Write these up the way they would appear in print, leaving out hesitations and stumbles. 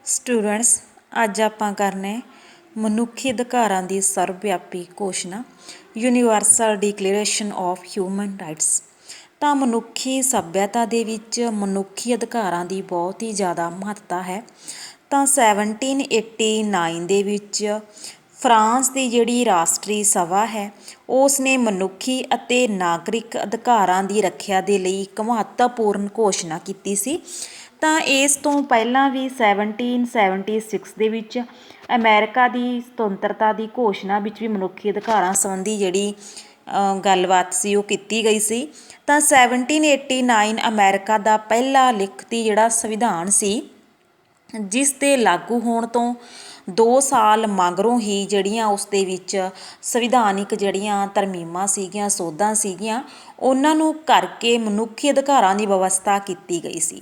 Students ਅੱਜ ਆਪਾਂ ਕਰਨੇ ਮਨੁੱਖੀ ਅਧਿਕਾਰਾਂ ਦੀ ਸਰਵਵਿਆਪੀ ਘੋਸ਼ਣਾ universal declaration of human rights. ਤਾਂ ਮਨੁੱਖੀ ਸੱਭਿਅਤਾ ਦੇ ਵਿੱਚ ਮਨੁੱਖੀ ਅਧਿਕਾਰਾਂ ਦੀ ਬਹੁਤ ਹੀ ਜ਼ਿਆਦਾ ਮਹੱਤਤਾ ਹੈ। ਤਾਂ 1789 ਦੇ ਵਿੱਚ ਫਰਾਂਸ ਦੀ ਜਿਹੜੀ ਰਾਸ਼ਟਰੀ ਸਭਾ ਹੈ ਉਸ ਨੇ ਮਨੁੱਖੀ ਅਤੇ ਨਾਗਰਿਕ ਅਧਿਕਾਰਾਂ ਦੀ ਰੱਖਿਆ ਦੇ ਲਈ ਇੱਕ ਮਹੱਤਵਪੂਰਨ ਘੋਸ਼ਣਾ ਕੀਤੀ ਸੀ। ਤਾਂ ਇਸ ਤੋਂ ਪਹਿਲਾਂ ਵੀ 1776 ਦੇ ਵਿੱਚ ਅਮਰੀਕਾ ਦੀ ਸੁਤੰਤਰਤਾ ਦੀ ਘੋਸ਼ਣਾ ਵਿੱਚ ਵੀ ਮਨੁੱਖੀ ਅਧਿਕਾਰਾਂ ਸੰਬੰਧੀ ਜਿਹੜੀ ਗੱਲਬਾਤ ਸੀ ਉਹ ਕੀਤੀ ਗਈ ਸੀ। ਤਾਂ 1789 ਅਮਰੀਕਾ ਦਾ ਪਹਿਲਾ ਲਿਖਤੀ ਜਿਹੜਾ ਸੰਵਿਧਾਨ ਸੀ, ਜਿਸ ਦੇ ਲਾਗੂ ਹੋਣ ਤੋਂ 2 ਸਾਲ ਮਗਰੋਂ ਹੀ ਜਿਹੜੀਆਂ ਉਸ ਦੇ ਵਿੱਚ ਸੰਵਿਧਾਨਿਕ ਜਿਹੜੀਆਂ ਤਰਮੀਮਾਂ ਸੀਗੀਆਂ, ਸੋਧਾਂ ਸੀਗੀਆਂ, ਉਹਨਾਂ ਨੂੰ ਕਰਕੇ ਮਨੁੱਖੀ ਅਧਿਕਾਰਾਂ ਦੀ ਵਿਵਸਥਾ ਕੀਤੀ ਗਈ ਸੀ।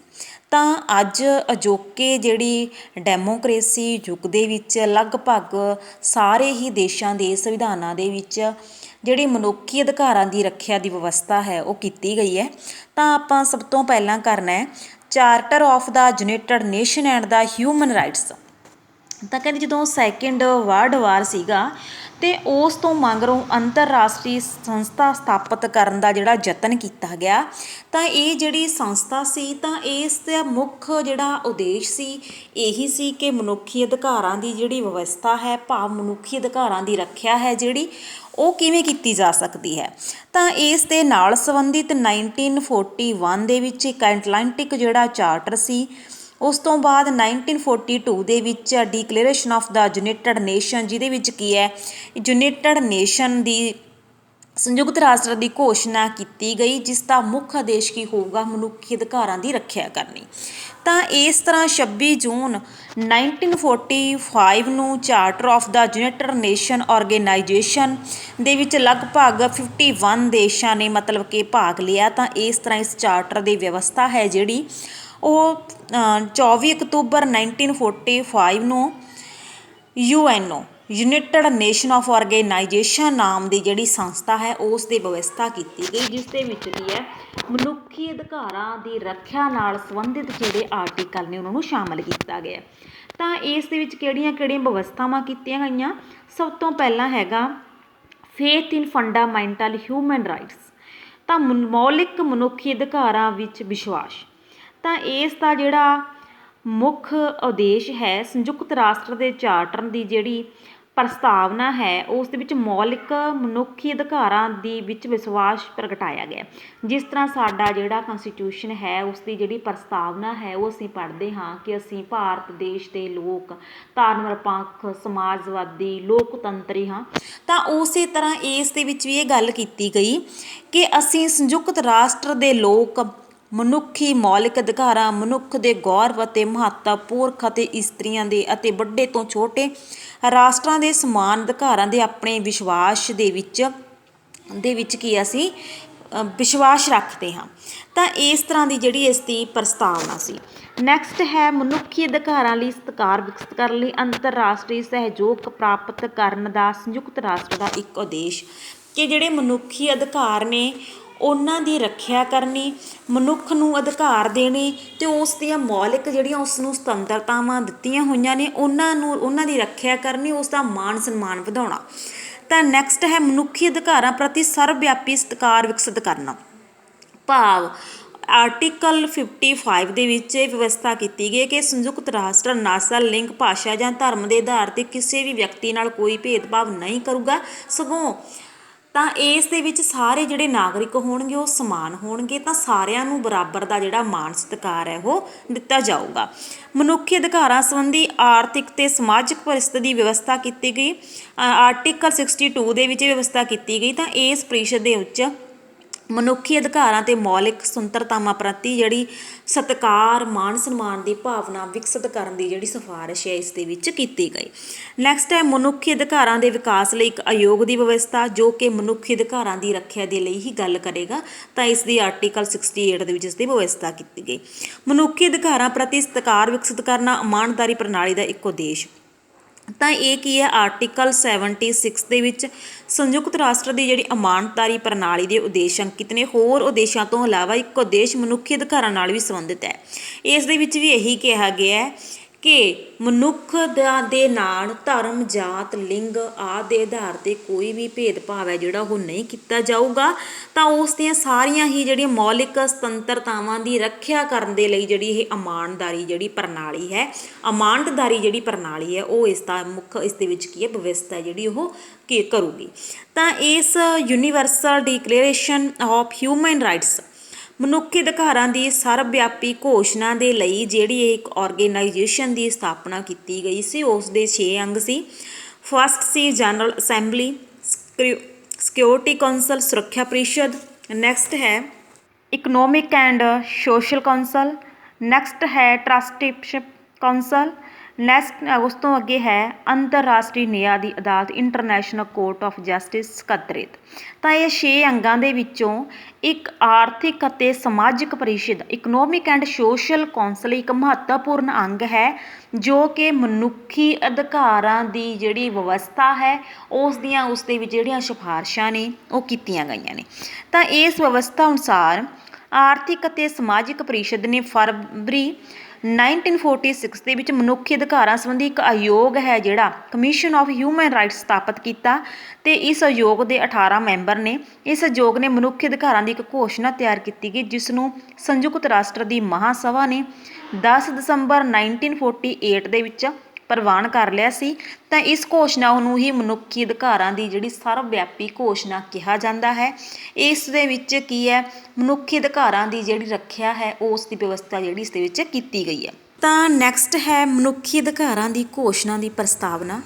ਤਾਂ ਅੱਜ ਅਜੋਕੇ ਜਿਹੜੀ ਡੈਮੋਕ੍ਰੇਸੀ ਯੁੱਗ ਦੇ ਵਿੱਚ ਲਗਭਗ ਸਾਰੇ ਹੀ ਦੇਸ਼ਾਂ ਦੇ ਸੰਵਿਧਾਨਾਂ ਦੇ ਵਿੱਚ ਜਿਹੜੀ ਮਨੁੱਖੀ ਅਧਿਕਾਰਾਂ ਦੀ ਰੱਖਿਆ ਦੀ ਵਿਵਸਥਾ ਹੈ ਉਹ ਕੀਤੀ ਗਈ ਹੈ। ਤਾਂ ਆਪਾਂ ਸਭ ਤੋਂ ਪਹਿਲਾਂ ਕਰਨਾ ਹੈ charter of the United nation and the human rights. ਤਾਂ ਕਹਿੰਦੇ ਜਦੋਂ ਸੈਕਿੰਡ ਵਰਲਡ ਵਾਰ ਸੀਗਾ ਅਤੇ ਉਸ ਤੋਂ ਮਗਰੋਂ ਅੰਤਰਰਾਸ਼ਟਰੀ ਸੰਸਥਾ ਸਥਾਪਿਤ ਕਰਨ ਦਾ ਜਿਹੜਾ ਯਤਨ ਕੀਤਾ ਗਿਆ। ਤਾਂ ਇਹ ਜਿਹੜੀ ਸੰਸਥਾ ਸੀ ਤਾਂ ਇਸ ਦਾ ਮੁੱਖ ਜਿਹੜਾ ਉਦੇਸ਼ ਸੀ ਇਹੀ ਸੀ ਕਿ ਮਨੁੱਖੀ ਅਧਿਕਾਰਾਂ ਦੀ ਜਿਹੜੀ ਵਿਵਸਥਾ ਹੈ, ਭਾਵ ਮਨੁੱਖੀ ਅਧਿਕਾਰਾਂ ਦੀ ਰੱਖਿਆ ਹੈ ਜਿਹੜੀ ਉਹ ਕਿਵੇਂ ਕੀਤੀ ਜਾ ਸਕਦੀ ਹੈ। ਤਾਂ ਇਸ ਦੇ ਨਾਲ ਸੰਬੰਧਿਤ 1941 ਦੇ ਵਿੱਚ ਇੱਕ ਐਟਲਾਂਟਿਕ ਜਿਹੜਾ ਚਾਰਟਰ ਸੀ। ਉਸ ਤੋਂ ਬਾਅਦ 1942 ਦੇ ਵਿੱਚ declaration of the United nation, ਜਿਹਦੇ ਵਿੱਚ ਕੀ ਹੈ ਯੂਨਾਈਟਿਡ ਨੇਸ਼ਨ ਦੀ ਸੰਯੁਕਤ ਰਾਸ਼ਟਰ ਦੀ ਘੋਸ਼ਣਾ ਕੀਤੀ ਗਈ, ਜਿਸ ਦਾ ਮੁੱਖ ਆਦੇਸ਼ ਕੀ ਹੋਊਗਾ ਮਨੁੱਖੀ ਅਧਿਕਾਰਾਂ ਦੀ ਰੱਖਿਆ ਕਰਨੀ। ਤਾਂ ਇਸ ਤਰ੍ਹਾਂ 26 ਜੂਨ 1945 ਨੂੰ charter of the United nation organisation ਦੇ ਵਿੱਚ ਲਗਭਗ 51 ਦੇਸ਼ਾਂ ਨੇ ਮਤਲਬ ਕਿ ਭਾਗ ਲਿਆ। ਤਾਂ ਇਸ ਤਰ੍ਹਾਂ ਇਸ ਚਾਰਟਰ ਦੀ ਵਿਵਸਥਾ ਹੈ ਜਿਹੜੀ ਉਹ 24 ਅਕਤੂਬਰ 1945 ਨੂੰ UNO United nation of organisation ਨਾਮ ਦੀ ਜਿਹੜੀ ਸੰਸਥਾ ਹੈ ਉਸ ਦੀ ਵਿਵਸਥਾ ਕੀਤੀ ਗਈ, ਜਿਸ ਦੇ ਵਿੱਚ ਕੀ ਹੈ ਮਨੁੱਖੀ ਅਧਿਕਾਰਾਂ ਦੀ ਰੱਖਿਆ ਨਾਲ ਸੰਬੰਧਿਤ ਜਿਹੜੇ ਆਰਟੀਕਲ ਨੇ ਉਹਨਾਂ ਨੂੰ ਸ਼ਾਮਲ ਕੀਤਾ ਗਿਆ। ਤਾਂ ਇਸ ਦੇ ਵਿੱਚ ਕਿਹੜੀਆਂ ਵਿਵਸਥਾਵਾਂ ਕੀਤੀਆਂ ਗਈਆਂ। ਸਭ ਤੋਂ ਪਹਿਲਾਂ ਹੈਗਾ ਫੇਥ ਇਨ ਫੰਡਾਮੈਂਟਲ ਹਿਊਮਨ ਰਾਈਟਸ, ਤਾਂ ਮੌਲਿਕ ਮਨੁੱਖੀ ਅਧਿਕਾਰਾਂ ਵਿੱਚ ਵਿਸ਼ਵਾਸ। ਤਾਂ ਇਸ ਦਾ ਜਿਹੜਾ ਮੁੱਖ ਉਦੇਸ਼ ਹੈ ਸੰਯੁਕਤ ਰਾਸ਼ਟਰ ਦੇ ਚਾਰਟਰ ਦੀ ਜਿਹੜੀ ਪ੍ਰਸਤਾਵਨਾ ਹੈ ਉਸ ਦੇ ਵਿੱਚ ਮੌਲਿਕ ਮਨੁੱਖੀ ਅਧਿਕਾਰਾਂ ਦੀ ਵਿੱਚ ਵਿਸ਼ਵਾਸ ਪ੍ਰਗਟਾਇਆ ਗਿਆ। ਜਿਸ ਤਰ੍ਹਾਂ ਸਾਡਾ ਜਿਹੜਾ ਕੰਸਟੀਟਿਊਸ਼ਨ ਹੈ ਉਸ ਦੀ ਜਿਹੜੀ ਪ੍ਰਸਤਾਵਨਾ ਹੈ ਉਹ ਅਸੀਂ ਪੜ੍ਹਦੇ ਹਾਂ ਕਿ ਅਸੀਂ ਭਾਰਤ ਦੇਸ਼ ਦੇ ਲੋਕ ਧਰਮ ਨਿਰਪੱਖ, ਸਮਾਜਵਾਦੀ, ਲੋਕਤੰਤਰੀ ਹਾਂ। ਤਾਂ ਉਸੇ ਤਰ੍ਹਾਂ ਇਸ ਦੇ ਵਿੱਚ ਵੀ ਇਹ ਗੱਲ ਕੀਤੀ ਗਈ ਕਿ ਅਸੀਂ ਸੰਯੁਕਤ ਰਾਸ਼ਟਰ ਦੇ ਲੋਕ ਮਨੁੱਖੀ ਮੌਲਿਕ ਅਧਿਕਾਰਾਂ, ਮਨੁੱਖ ਦੇ ਗੌਰਵ ਅਤੇ ਮਹੱਤਵ, ਪੁਰਖ ਅਤੇ ਇਸਤਰੀਆਂ ਦੇ ਅਤੇ ਵੱਡੇ ਤੋਂ ਛੋਟੇ ਰਾਸ਼ਟਰਾਂ ਦੇ ਸਮਾਨ ਅਧਿਕਾਰਾਂ ਦੇ ਆਪਣੇ ਵਿਸ਼ਵਾਸ ਦੇ ਵਿੱਚ ਕੀ ਅਸੀਂ ਵਿਸ਼ਵਾਸ ਰੱਖਦੇ ਹਾਂ। ਤਾਂ ਇਸ ਤਰ੍ਹਾਂ ਦੀ ਜਿਹੜੀ ਇਸ ਦੀ ਪ੍ਰਸਤਾਵਨਾ ਸੀ। ਨੈਕਸਟ ਹੈ ਮਨੁੱਖੀ ਅਧਿਕਾਰਾਂ ਲਈ ਸਤਿਕਾਰ ਵਿਕਸਿਤ ਕਰਨ ਲਈ ਅੰਤਰਰਾਸ਼ਟਰੀ ਸਹਿਯੋਗ ਪ੍ਰਾਪਤ ਕਰਨ ਦਾ ਸੰਯੁਕਤ ਰਾਸ਼ਟਰ ਦਾ ਇੱਕ ਉਦੇਸ਼, ਕਿ ਜਿਹੜੇ ਮਨੁੱਖੀ ਅਧਿਕਾਰ ਨੇ ਉਹਨਾਂ ਦੀ ਰੱਖਿਆ ਕਰਨੀ, ਮਨੁੱਖ ਨੂੰ ਅਧਿਕਾਰ ਦੇਣੇ ਅਤੇ ਉਸ ਦੀਆਂ ਮੌਲਿਕ ਜਿਹੜੀਆਂ ਉਸ ਨੂੰ ਸੁਤੰਤਰਤਾਵਾਂ ਦਿੱਤੀਆਂ ਹੋਈਆਂ ਨੇ ਉਹਨਾਂ ਦੀ ਰੱਖਿਆ ਕਰਨੀ, ਉਸ ਦਾ ਮਾਣ ਸਨਮਾਨ ਵਧਾਉਣਾ। ਤਾਂ ਨੈਕਸਟ ਹੈ ਮਨੁੱਖੀ ਅਧਿਕਾਰਾਂ ਪ੍ਰਤੀ ਸਰਵਵਿਆਪੀ ਸਤਿਕਾਰ ਵਿਕਸਿਤ ਕਰਨਾ, ਭਾਵ ਆਰਟੀਕਲ 55 ਦੇ ਵਿੱਚ ਇਹ ਵਿਵਸਥਾ ਕੀਤੀ ਗਈ ਕਿ ਸੰਯੁਕਤ ਰਾਸ਼ਟਰ ਨਸਲ, ਲਿੰਗ, ਭਾਸ਼ਾ ਜਾਂ ਧਰਮ ਦੇ ਆਧਾਰ 'ਤੇ ਕਿਸੇ ਵੀ ਵਿਅਕਤੀ ਨਾਲ ਕੋਈ ਭੇਦਭਾਵ ਨਹੀਂ ਕਰੂਗਾ, ਸਗੋਂ ਤਾਂ ਇਸ ਦੇ ਵਿੱਚ ਸਾਰੇ ਜਿਹੜੇ ਨਾਗਰਿਕ ਹੋਣਗੇ ਉਹ ਸਮਾਨ ਹੋਣਗੇ। ਤਾਂ ਸਾਰਿਆਂ ਨੂੰ ਬਰਾਬਰ ਦਾ ਜਿਹੜਾ ਮਾਣ ਸਤਿਕਾਰ ਹੈ ਉਹ ਦਿੱਤਾ ਜਾਊਗਾ। ਮਨੁੱਖੀ ਅਧਿਕਾਰਾਂ ਸੰਬੰਧੀ ਆਰਥਿਕ ਅਤੇ ਸਮਾਜਿਕ ਪਰਿਸਥਿਤੀ ਦੀ ਵਿਵਸਥਾ ਕੀਤੀ ਗਈ। ਆਰਟੀਕਲ 62 ਦੇ ਵਿੱਚ ਇਹ ਵਿਵਸਥਾ ਕੀਤੀ ਗਈ। ਤਾਂ ਇਸ ਪਰਿਸ਼ਦ ਦੇ ਵਿੱਚ ਮਨੁੱਖੀ ਅਧਿਕਾਰਾਂ ਅਤੇ ਮੌਲਿਕ ਸੁਤੰਤਰਤਾਵਾਂ ਪ੍ਰਤੀ ਜਿਹੜੀ ਸਤਿਕਾਰ, ਮਾਣ ਸਨਮਾਨ ਦੀ ਭਾਵਨਾ ਵਿਕਸਿਤ ਕਰਨ ਦੀ ਜਿਹੜੀ ਸਿਫਾਰਿਸ਼ ਹੈ ਇਸ ਦੇ ਵਿੱਚ ਕੀਤੀ ਗਈ। ਨੈਕਸਟ ਹੈ ਮਨੁੱਖੀ ਅਧਿਕਾਰਾਂ ਦੇ ਵਿਕਾਸ ਲਈ ਇੱਕ ਆਯੋਗ ਦੀ ਵਿਵਸਥਾ, ਜੋ ਕਿ ਮਨੁੱਖੀ ਅਧਿਕਾਰਾਂ ਦੀ ਰੱਖਿਆ ਦੇ ਲਈ ਹੀ ਗੱਲ ਕਰੇਗਾ। ਤਾਂ ਇਸ ਦੀ ਆਰਟੀਕਲ 68 ਦੇ ਵਿੱਚ ਇਸ ਦੀ ਵਿਵਸਥਾ ਕੀਤੀ ਗਈ। ਮਨੁੱਖੀ ਅਧਿਕਾਰਾਂ ਪ੍ਰਤੀ ਸਤਿਕਾਰ ਵਿਕਸਿਤ ਕਰਨਾ ਇਮਾਨਦਾਰੀ ਪ੍ਰਣਾਲੀ ਦਾ ਇੱਕ ਉਦੇਸ਼। ਤਾਂ ਇਹ ਕੀ ਹੈ ਆਰਟੀਕਲ 76 ਦੇ ਵਿੱਚ ਸੰਯੁਕਤ ਰਾਸ਼ਟਰ ਦੀ ਜਿਹੜੀ ਇਮਾਨਦਾਰੀ ਪ੍ਰਣਾਲੀ ਦੇ ਉਦੇਸ਼ ਅੰਕਿਤ ਨੇ। ਹੋਰ ਉਦੇਸ਼ਾਂ ਤੋਂ ਇਲਾਵਾ ਇੱਕ ਉਦੇਸ਼ ਮਨੁੱਖੀ ਅਧਿਕਾਰਾਂ ਨਾਲ ਵੀ ਸੰਬੰਧਿਤ ਹੈ। ਇਸ ਦੇ ਵਿੱਚ ਵੀ ਇਹੀ ਕਿਹਾ ਗਿਆ ਹੈ ਕਿ ਮਨੁੱਖ ਦੇ ਨਾਲ ਧਰਮ, ਜਾਤ, ਲਿੰਗ ਆਦਿ ਦੇ ਆਧਾਰ 'ਤੇ ਕੋਈ ਵੀ ਭੇਦਭਾਵ ਹੈ ਜਿਹੜਾ ਉਹ ਨਹੀਂ ਕੀਤਾ ਜਾਊਗਾ। ਤਾਂ ਉਸ ਦੀਆਂ ਸਾਰੀਆਂ ਹੀ ਜਿਹੜੀਆਂ ਮੌਲਿਕ ਸੁਤੰਤਰਤਾਵਾਂ ਦੀ ਰੱਖਿਆ ਕਰਨ ਦੇ ਲਈ ਜਿਹੜੀ ਇਹ ਅਮਾਨਦਾਰੀ ਜਿਹੜੀ ਪ੍ਰਣਾਲੀ ਹੈ, ਅਮਾਨਤਦਾਰੀ ਜਿਹੜੀ ਪ੍ਰਣਾਲੀ ਹੈ, ਉਹ ਇਸ ਦਾ ਮੁੱਖ ਇਸ ਦੇ ਵਿੱਚ ਕੀ ਹੈ ਵਿਵਸਥਾ ਜਿਹੜੀ ਉਹ ਕੀ ਕਰੂਗੀ। ਤਾਂ ਇਸ universal declaration of human rights ਮਨੁੱਖੀ ਅਧਿਕਾਰਾਂ ਦੀ ਸਰਵ ਵਿਆਪੀ ਘੋਸ਼ਣਾ ਦੇ ਲਈ ਜਿਹੜੀ ਇਹ ਇੱਕ ਆਰਗੇਨਾਈਜੇਸ਼ਨ ਦੀ ਸਥਾਪਨਾ ਕੀਤੀ ਗਈ ਸੀ, ਉਸ ਦੇ 6 ਅੰਗ ਸੀ। ਫਸਟ ਸੀ ਜਨਰਲ ਅਸੈਂਬਲੀ, ਸਿਕਿਉਰਿਟੀ ਕੌਂਸਲ ਸੁਰੱਖਿਆ ਪ੍ਰੀਸ਼ਦ, ਨੈਕਸਟ ਹੈ economic and social council, next ਹੈ ਟਰਸਟੀਸ਼ਿਪ ਕੌਂਸਲ, ਨੈਕਸਟ ਉਸ ਤੋਂ ਅੱਗੇ ਹੈ ਅੰਤਰਰਾਸ਼ਟਰੀ ਨਿਆਂਦੀ ਅਦਾਲਤ ਇੰਟਰਨੈਸ਼ਨਲ ਕੋਰਟ ਆਫ ਜਸਟਿਸ ਸਕੱਤਰੇਤ। ਤਾਂ ਇਹ 6 ਅੰਗਾਂ ਦੇ ਵਿੱਚੋਂ ਇੱਕ ਆਰਥਿਕ ਅਤੇ ਸਮਾਜਿਕ ਪਰਿਸ਼ਦ ਇਕਨੋਮਿਕ ਐਂਡ ਸੋਸ਼ਲ ਕੌਂਸਲ ਇੱਕ ਮਹੱਤਵਪੂਰਨ ਅੰਗ ਹੈ ਜੋ ਕਿ ਮਨੁੱਖੀ ਅਧਿਕਾਰਾਂ ਦੀ ਜਿਹੜੀ ਵਿਵਸਥਾ ਹੈ ਉਸ ਦੇ ਵਿੱਚ ਜਿਹੜੀਆਂ ਸਿਫਾਰਸ਼ਾਂ ਨੇ ਉਹ ਕੀਤੀਆਂ ਗਈਆਂ ਨੇ। ਤਾਂ ਇਸ ਵਿਵਸਥਾ ਅਨੁਸਾਰ ਆਰਥਿਕ ਅਤੇ ਸਮਾਜਿਕ ਪਰਿਸ਼ਦ ਨੇ ਫਰਵਰੀ 1946 ਦੇ ਵਿੱਚ ਮਨੁੱਖੀ ਅਧਿਕਾਰਾਂ ਸੰਬੰਧੀ ਇੱਕ ਆਯੋਗ ਹੈ ਜਿਹੜਾ ਕਮਿਸ਼ਨ ਆਫ ਹਿਊਮਨ ਰਾਈਟਸ ਸਥਾਪਿਤ ਕੀਤਾ ਅਤੇ ਇਸ ਆਯੋਗ ਦੇ 18 ਮੈਂਬਰ ਨੇ। ਇਸ ਆਯੋਗ ਨੇ ਮਨੁੱਖੀ ਅਧਿਕਾਰਾਂ ਦੀ ਇੱਕ ਘੋਸ਼ਣਾ ਤਿਆਰ ਕੀਤੀ ਗਈ ਜਿਸ ਨੂੰ ਸੰਯੁਕਤ ਰਾਸ਼ਟਰ ਦੀ ਮਹਾਸਭਾ ਨੇ 10 ਦਸੰਬਰ 1948 ਦੇ ਵਿੱਚ ਪ੍ਰਵਾਨ ਕਰ ਲਿਆ ਸੀ। ਤਾਂ ਇਸ ਘੋਸ਼ਣਾ ਨੂੰ ਹੀ ਮਨੁੱਖੀ ਅਧਿਕਾਰਾਂ ਦੀ ਜਿਹੜੀ ਸਰਵ ਵਿਆਪੀ ਘੋਸ਼ਣਾ ਕਿਹਾ ਜਾਂਦਾ ਹੈ। ਇਸ ਦੇ ਵਿੱਚ ਕੀ ਹੈ ਮਨੁੱਖੀ ਅਧਿਕਾਰਾਂ ਦੀ ਜਿਹੜੀ ਰੱਖਿਆ ਹੈ ਉਸ ਦੀ ਵਿਵਸਥਾ ਜਿਹੜੀ ਇਸ ਦੇ ਵਿੱਚ ਕੀਤੀ ਗਈ ਹੈ। ਤਾਂ ਨੈਕਸਟ ਹੈ ਮਨੁੱਖੀ ਅਧਿਕਾਰਾਂ ਦੀ ਘੋਸ਼ਣਾ ਦੀ ਪ੍ਰਸਤਾਵਨਾ,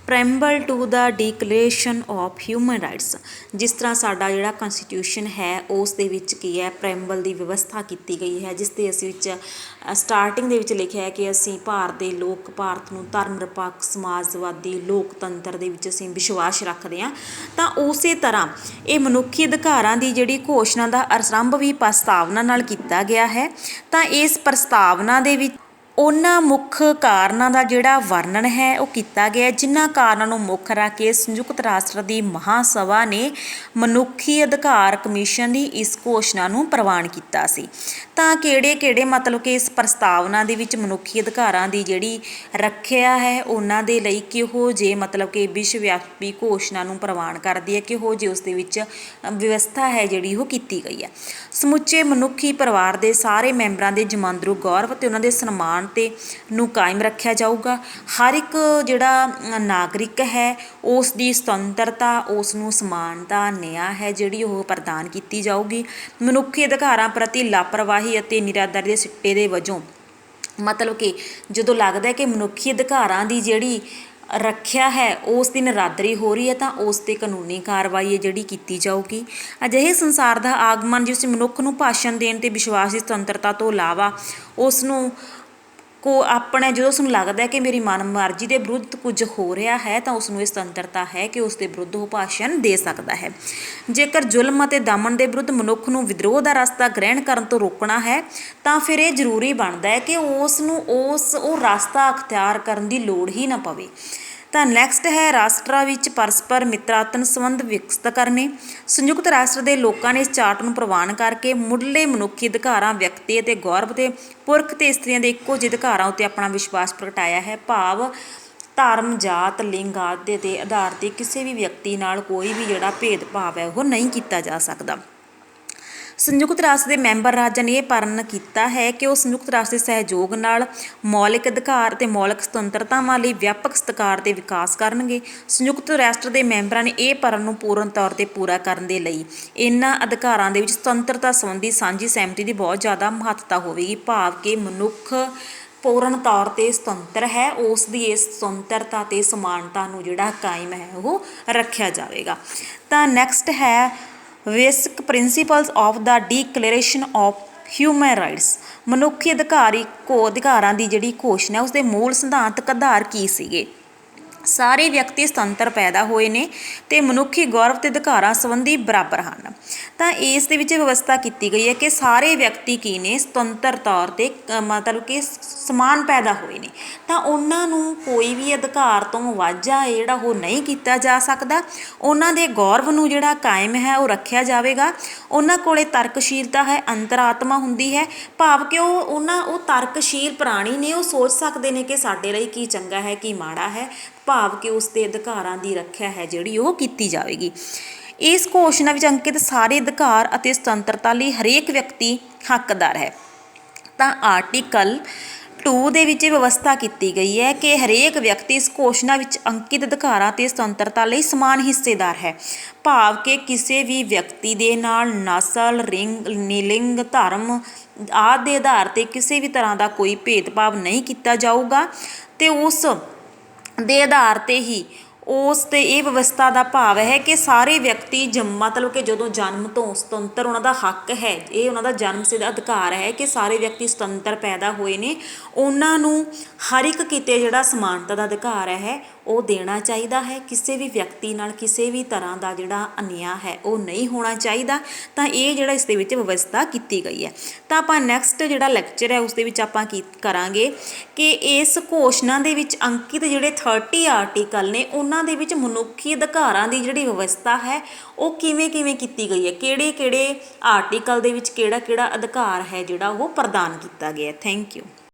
preamble to the declaration of human rights. ਜਿਸ ਤਰ੍ਹਾਂ ਸਾਡਾ ਜਿਹੜਾ ਕਨਸਟੀਟਿਊਸ਼ਨ ਹੈ ਉਸ ਦੇ ਵਿੱਚ ਕੀ ਹੈ ਪ੍ਰੈਂਬਲ ਦੀ ਵਿਵਸਥਾ ਕੀਤੀ ਗਈ ਹੈ, ਜਿਸ ਦੇ ਅਸੀਂ ਵਿੱਚ ਸਟਾਰਟਿੰਗ ਦੇ ਵਿੱਚ ਲਿਖਿਆ ਹੈ ਕਿ ਅਸੀਂ ਭਾਰਤ ਦੇ ਲੋਕ ਭਾਰਤ ਨੂੰ ਧਰਮ ਨਿਰਪੱਖ ਸਮਾਜਵਾਦੀ ਲੋਕਤੰਤਰ ਦੇ ਵਿੱਚ ਅਸੀਂ ਵਿਸ਼ਵਾਸ ਰੱਖਦੇ ਹਾਂ। ਤਾਂ ਉਸੇ ਤਰ੍ਹਾਂ ਇਹ ਮਨੁੱਖੀ ਅਧਿਕਾਰਾਂ ਦੀ ਜਿਹੜੀ ਘੋਸ਼ਣਾ ਦਾ ਆਰੰਭ ਵੀ ਪ੍ਰਸਤਾਵਨਾ ਨਾਲ ਕੀਤਾ ਗਿਆ ਹੈ। ਤਾਂ ਇਸ ਪ੍ਰਸਤਾਵਨਾ ਦੇ ਵਿੱਚ ਉਹਨਾਂ ਮੁੱਖ ਕਾਰਨਾਂ ਦਾ ਜਿਹੜਾ ਵਰਣਨ ਹੈ ਉਹ ਕੀਤਾ ਗਿਆ, ਜਿਨ੍ਹਾਂ ਕਾਰਨਾਂ ਨੂੰ ਮੁੱਖ ਰੱਖ ਕੇ ਸੰਯੁਕਤ ਰਾਸ਼ਟਰ ਦੀ ਮਹਾਸਭਾ ਨੇ ਮਨੁੱਖੀ ਅਧਿਕਾਰ ਕਮਿਸ਼ਨ ਦੀ ਇਸ ਘੋਸ਼ਣਾ ਨੂੰ ਪ੍ਰਵਾਨ ਕੀਤਾ ਸੀ। ਤਾਂ ਕਿਹੜੇ ਮਤਲਬ ਕਿ ਇਸ ਪ੍ਰਸਤਾਵਨਾ ਦੇ ਵਿੱਚ ਮਨੁੱਖੀ ਅਧਿਕਾਰਾਂ ਦੀ ਜਿਹੜੀ ਰੱਖਿਆ ਹੈ ਉਹਨਾਂ ਦੇ ਲਈ ਕਿਹੋ ਜਿਹੇ ਮਤਲਬ ਕਿ ਵਿਸ਼ਵ ਵਿਆਪੀ ਘੋਸ਼ਣਾ ਨੂੰ ਪ੍ਰਵਾਨ ਕਰਦੀ ਹੈ, ਕਿਹੋ ਜਿਹੀ ਉਸ ਦੇ ਵਿੱਚ ਵਿਵਸਥਾ ਹੈ ਜਿਹੜੀ ਉਹ ਕੀਤੀ ਗਈ ਹੈ। ਸਮੁੱਚੇ ਮਨੁੱਖੀ ਪਰਿਵਾਰ ਦੇ ਸਾਰੇ ਮੈਂਬਰਾਂ ਦੇ ਜਮਾਂਦਰੂ ਗੌਰਵ ਅਤੇ ਉਹਨਾਂ ਦੇ ਸਨਮਾਨ ਤੇ ਨੂੰ ਕਾਇਮ ਰੱਖਿਆ ਜਾਊਗਾ। ਹਰ ਇੱਕ ਜਿਹੜਾ ਨਾਗਰਿਕ ਹੈ ਉਸ ਦੀ ਸੁਤੰਤਰਤਾ, ਉਸ ਨੂੰ ਸਮਾਨਤਾ, ਨਿਆਂ ਹੈ ਜਿਹੜੀ ਉਹ ਪ੍ਰਦਾਨ ਕੀਤੀ ਜਾਊਗੀ। ਮਨੁੱਖੀ ਅਧਿਕਾਰਾਂ ਪ੍ਰਤੀ ਲਾਪਰਵਾਹੀ ਅਤੇ ਨਿਰਾਦਰੀ ਦੇ ਸਿੱਟੇ ਦੇ ਵਜੋਂ ਮਤਲਬ ਕਿ ਜਦੋਂ ਲੱਗਦਾ ਹੈ ਕਿ ਮਨੁੱਖੀ ਅਧਿਕਾਰਾਂ ਦੀ ਜਿਹੜੀ ਰੱਖਿਆ ਹੈ ਉਸ ਦੀ ਨਿਰਾਦਰੀ ਹੋ ਰਹੀ ਹੈ ਤਾਂ ਉਸ 'ਤੇ ਕਾਨੂੰਨੀ ਕਾਰਵਾਈ ਹੈ ਜਿਹੜੀ ਕੀਤੀ ਜਾਊਗੀ। ਅਜਿਹੇ ਸੰਸਾਰ ਦਾ ਆਗਮਨ ਜਿਸ ਮਨੁੱਖ ਨੂੰ ਭਾਸ਼ਣ ਦੇਣ 'ਤੇ ਵਿਸ਼ਵਾਸ ਦੀ ਸੁਤੰਤਰਤਾ ਤੋਂ ਇਲਾਵਾ ਉਸ ਨੂੰ ਆਪਣੇ ਜਦੋਂ ਉਸਨੂੰ ਲੱਗਦਾ ਹੈ ਕਿ ਮੇਰੀ ਮਨ ਮਰਜ਼ੀ ਦੇ ਵਿਰੁੱਧ ਕੁਝ ਹੋ ਰਿਹਾ ਹੈ ਤਾਂ ਉਸ ਨੂੰ ਇਹ ਸੁਤੰਤਰਤਾ ਹੈ ਕਿ ਉਸ ਦੇ ਵਿਰੁੱਧ ਉਹ ਭਾਸ਼ਣ ਦੇ ਸਕਦਾ ਹੈ। ਜੇਕਰ ਜ਼ੁਲਮ ਅਤੇ ਦਮਨ ਦੇ ਵਿਰੁੱਧ ਮਨੁੱਖ ਨੂੰ ਵਿਦਰੋਹ ਦਾ ਰਸਤਾ ਗ੍ਰਹਿਣ ਕਰਨ ਤੋਂ ਰੋਕਣਾ ਹੈ ਤਾਂ ਫਿਰ ਇਹ ਜ਼ਰੂਰੀ ਬਣਦਾ ਹੈ ਕਿ ਉਸ ਨੂੰ ਉਹ ਰਸਤਾ ਅਖਤਿਆਰ ਕਰਨ ਦੀ ਲੋੜ ਹੀ ਨਾ ਪਵੇ। ਤਾਂ ਨੈਕਸਟ ਹੈ ਰਾਸ਼ਟਰਾਂ ਵਿੱਚ ਪਰਸਪਰ ਮਿੱਤਰਾਤਮਕ ਸੰਬੰਧ ਵਿਕਸਿਤ ਕਰਨੇ। ਸੰਯੁਕਤ ਰਾਸ਼ਟਰ ਦੇ ਲੋਕਾਂ ਨੇ ਇਸ ਚਾਰਟ ਨੂੰ ਪ੍ਰਵਾਨ ਕਰਕੇ ਮੁੱਢਲੇ ਮਨੁੱਖੀ ਅਧਿਕਾਰਾਂ, ਵਿਅਕਤੀ ਅਤੇ ਗੌਰਵ ਤੇ ਪੁਰਖ ਤੇ ਇਸਤਰੀਆਂ ਦੇ ਇੱਕੋ ਜਿਹੇ ਅਧਿਕਾਰਾਂ ਉੱਤੇ ਆਪਣਾ ਵਿਸ਼ਵਾਸ ਪ੍ਰਗਟਾਇਆ ਹੈ। ਭਾਵ ਧਰਮ, ਜਾਤ, ਲਿੰਗ ਆਦਿ ਦੇ ਆਧਾਰ 'ਤੇ ਕਿਸੇ ਵੀ ਵਿਅਕਤੀ ਨਾਲ ਕੋਈ ਵੀ ਜਿਹੜਾ ਭੇਦਭਾਵ ਹੈ ਉਹ ਨਹੀਂ ਕੀਤਾ ਜਾ ਸਕਦਾ। ਸੰਯੁਕਤ ਰਾਸ਼ਟਰ ਦੇ ਮੈਂਬਰ ਰਾਜਾਂ ਨੇ ਇਹ ਪ੍ਰਣ ਕੀਤਾ ਹੈ ਕਿ ਉਹ ਸੰਯੁਕਤ ਰਾਸ਼ਟਰ ਦੇ ਸਹਿਯੋਗ ਨਾਲ ਮੌਲਿਕ ਅਧਿਕਾਰ ਅਤੇ ਮੌਲਿਕ ਸੁਤੰਤਰਤਾਵਾਂ ਲਈ ਵਿਆਪਕ ਸਤਿਕਾਰ ਤੇ ਵਿਕਾਸ ਕਰਨਗੇ। ਸੰਯੁਕਤ ਰਾਸ਼ਟਰ ਦੇ ਮੈਂਬਰਾਂ ਨੇ ਇਹ ਪ੍ਰਣ ਨੂੰ ਪੂਰਨ ਤੌਰ 'ਤੇ ਪੂਰਾ ਕਰਨ ਦੇ ਲਈ ਇਹਨਾਂ ਅਧਿਕਾਰਾਂ ਦੇ ਵਿੱਚ ਸੁਤੰਤਰਤਾ ਸੰਬੰਧੀ ਸਾਂਝੀ ਸਹਿਮਤੀ ਦੀ ਬਹੁਤ ਜ਼ਿਆਦਾ ਮਹੱਤਤਾ ਹੋਵੇਗੀ। ਭਾਵ ਕਿ ਮਨੁੱਖ ਪੂਰਨ ਤੌਰ 'ਤੇ ਸੁਤੰਤਰ ਹੈ, ਉਸ ਦੀ ਇਸ ਸੁਤੰਤਰਤਾ ਅਤੇ ਸਮਾਨਤਾ ਨੂੰ ਜਿਹੜਾ ਕਾਇਮ ਹੈ ਉਹ ਰੱਖਿਆ ਜਾਵੇਗਾ। ਤਾਂ ਨੈਕਸਟ ਹੈ basic principals of the declaration of human rights. ਮਨੁੱਖੀ ਅਧਿਕਾਰਾਂ ਦੀ ਜਿਹੜੀ ਘੋਸ਼ਣਾ ਉਸਦੇ ਮੂਲ ਸਿਧਾਂਤਕ ਆਧਾਰ ਕੀ ਸੀਗੇ? ਸਾਰੇ ਵਿਅਕਤੀ ਸੁਤੰਤਰ ਪੈਦਾ ਹੋਏ ਨੇ ਅਤੇ ਮਨੁੱਖੀ ਗੌਰਵ ਅਤੇ ਅਧਿਕਾਰਾਂ ਸੰਬੰਧੀ ਬਰਾਬਰ ਹਨ। ਤਾਂ ਇਸ ਦੇ ਵਿੱਚ ਵਿਵਸਥਾ ਕੀਤੀ ਗਈ ਹੈ ਕਿ ਸਾਰੇ ਵਿਅਕਤੀ ਕੀ ਨੇ ਸੁਤੰਤਰ ਤੌਰ 'ਤੇ ਮਤਲਬ ਕਿ ਸਮਾਨ ਪੈਦਾ ਹੋਏ ਨੇ। ਤਾਂ ਉਹਨਾਂ ਨੂੰ ਕੋਈ ਵੀ ਅਧਿਕਾਰ ਤੋਂ ਵਾਝਾ ਜਿਹੜਾ ਉਹ ਨਹੀਂ ਕੀਤਾ ਜਾ ਸਕਦਾ। ਉਹਨਾਂ ਦੇ ਗੌਰਵ ਨੂੰ ਜਿਹੜਾ ਕਾਇਮ ਹੈ ਉਹ ਰੱਖਿਆ ਜਾਵੇਗਾ। ਉਹਨਾਂ ਕੋਲੇ ਤਰਕਸ਼ੀਲਤਾ ਹੈ, ਅੰਤਰਾਤਮਾ ਹੁੰਦੀ ਹੈ, ਭਾਵ ਕਿ ਉਹ ਤਰਕਸ਼ੀਲ ਪ੍ਰਾਣੀ ਨੇ, ਉਹ ਸੋਚ ਸਕਦੇ ਨੇ ਕਿ ਸਾਡੇ ਲਈ ਕੀ ਚੰਗਾ ਹੈ ਕੀ ਮਾੜਾ ਹੈ, ਭਾਵ ਕਿ ਉਸ ਦੇ ਅਧਿਕਾਰਾਂ ਦੀ ਰੱਖਿਆ ਹੈ ਜਿਹੜੀ ਉਹ ਕੀਤੀ ਜਾਵੇਗੀ। ਇਸ ਘੋਸ਼ਣਾ ਵਿੱਚ ਅੰਕਿਤ ਸਾਰੇ ਅਧਿਕਾਰ ਅਤੇ ਸੁਤੰਤਰਤਾ ਲਈ ਹਰੇਕ ਵਿਅਕਤੀ ਹੱਕਦਾਰ ਹੈ। ਤਾਂ ਆਰਟੀਕਲ 2 ਦੇ ਵਿੱਚ ਇਹ ਵਿਵਸਥਾ ਕੀਤੀ ਗਈ ਹੈ ਕਿ ਹਰੇਕ ਵਿਅਕਤੀ ਇਸ ਘੋਸ਼ਣਾ ਵਿੱਚ ਅੰਕਿਤ ਅਧਿਕਾਰਾਂ ਅਤੇ ਸੁਤੰਤਰਤਾ ਲਈ ਸਮਾਨ ਹਿੱਸੇਦਾਰ ਹੈ, ਭਾਵ ਕਿ ਕਿਸੇ ਵੀ ਵਿਅਕਤੀ ਦੇ ਨਾਲ ਨਸਲ, ਲਿੰਗ, ਧਰਮ ਆਦਿ ਦੇ ਆਧਾਰ 'ਤੇ ਕਿਸੇ ਵੀ ਤਰ੍ਹਾਂ ਦਾ ਕੋਈ ਭੇਦਭਾਵ ਨਹੀਂ ਕੀਤਾ ਜਾਊਗਾ ਅਤੇ ਉਸ ਦੇ ਆਧਾਰ 'ਤੇ ਹੀ ਉਸ 'ਤੇ ਇਹ ਵਿਵਸਥਾ ਦਾ ਭਾਵ ਹੈ ਕਿ ਸਾਰੇ ਵਿਅਕਤੀ ਮਤਲਬ ਕਿ ਜਦੋਂ ਜਨਮ ਤੋਂ ਸੁਤੰਤਰ ਉਹਨਾਂ ਦਾ ਹੱਕ ਹੈ, ਇਹ ਉਹਨਾਂ ਦਾ ਜਨਮ ਸਿੱਧ ਅਧਿਕਾਰ ਹੈ ਕਿ ਸਾਰੇ ਵਿਅਕਤੀ ਸੁਤੰਤਰ ਪੈਦਾ ਹੋਏ ਨੇ, ਉਹਨਾਂ ਨੂੰ ਹਰ ਇੱਕ ਕਿਤੇ ਜਿਹੜਾ ਸਮਾਨਤਾ ਦਾ ਅਧਿਕਾਰ ਹੈ ਉਹ ਦੇਣਾ ਚਾਹੀਦਾ ਹੈ। ਕਿਸੇ ਵੀ ਵਿਅਕਤੀ ਨਾਲ ਕਿਸੇ ਵੀ ਤਰ੍ਹਾਂ ਦਾ ਜਿਹੜਾ ਅਨਿਆਂ ਹੈ ਉਹ ਨਹੀਂ ਹੋਣਾ ਚਾਹੀਦਾ। ਤਾਂ ਇਹ ਜਿਹੜਾ ਇਸ ਦੇ ਵਿੱਚ ਵਿਵਸਥਾ ਕੀਤੀ ਗਈ ਹੈ। ਤਾਂ ਆਪਾਂ ਨੈਕਸਟ ਜਿਹੜਾ ਲੈਕਚਰ ਹੈ ਉਸ ਦੇ ਵਿੱਚ ਆਪਾਂ ਕੀ ਕਰਾਂਗੇ ਕਿ ਇਸ ਘੋਸ਼ਣਾ ਦੇ ਵਿੱਚ ਅੰਕਿਤ ਜਿਹੜੇ 30 ਆਰਟੀਕਲ ਨੇ ਉਹਨਾਂ ਦੇ ਵਿੱਚ ਮਨੁੱਖੀ ਅਧਿਕਾਰਾਂ ਦੀ ਜਿਹੜੀ ਵਿਵਸਥਾ ਹੈ ਉਹ ਕਿਵੇਂ ਕਿਵੇਂ ਕੀਤੀ ਗਈ ਹੈ, ਕਿਹੜੇ ਕਿਹੜੇ ਆਰਟੀਕਲ ਦੇ ਵਿੱਚ ਕਿਹੜਾ ਕਿਹੜਾ ਅਧਿਕਾਰ ਹੈ ਜਿਹੜਾ ਉਹ ਪ੍ਰਦਾਨ ਕੀਤਾ ਗਿਆ। Thank you.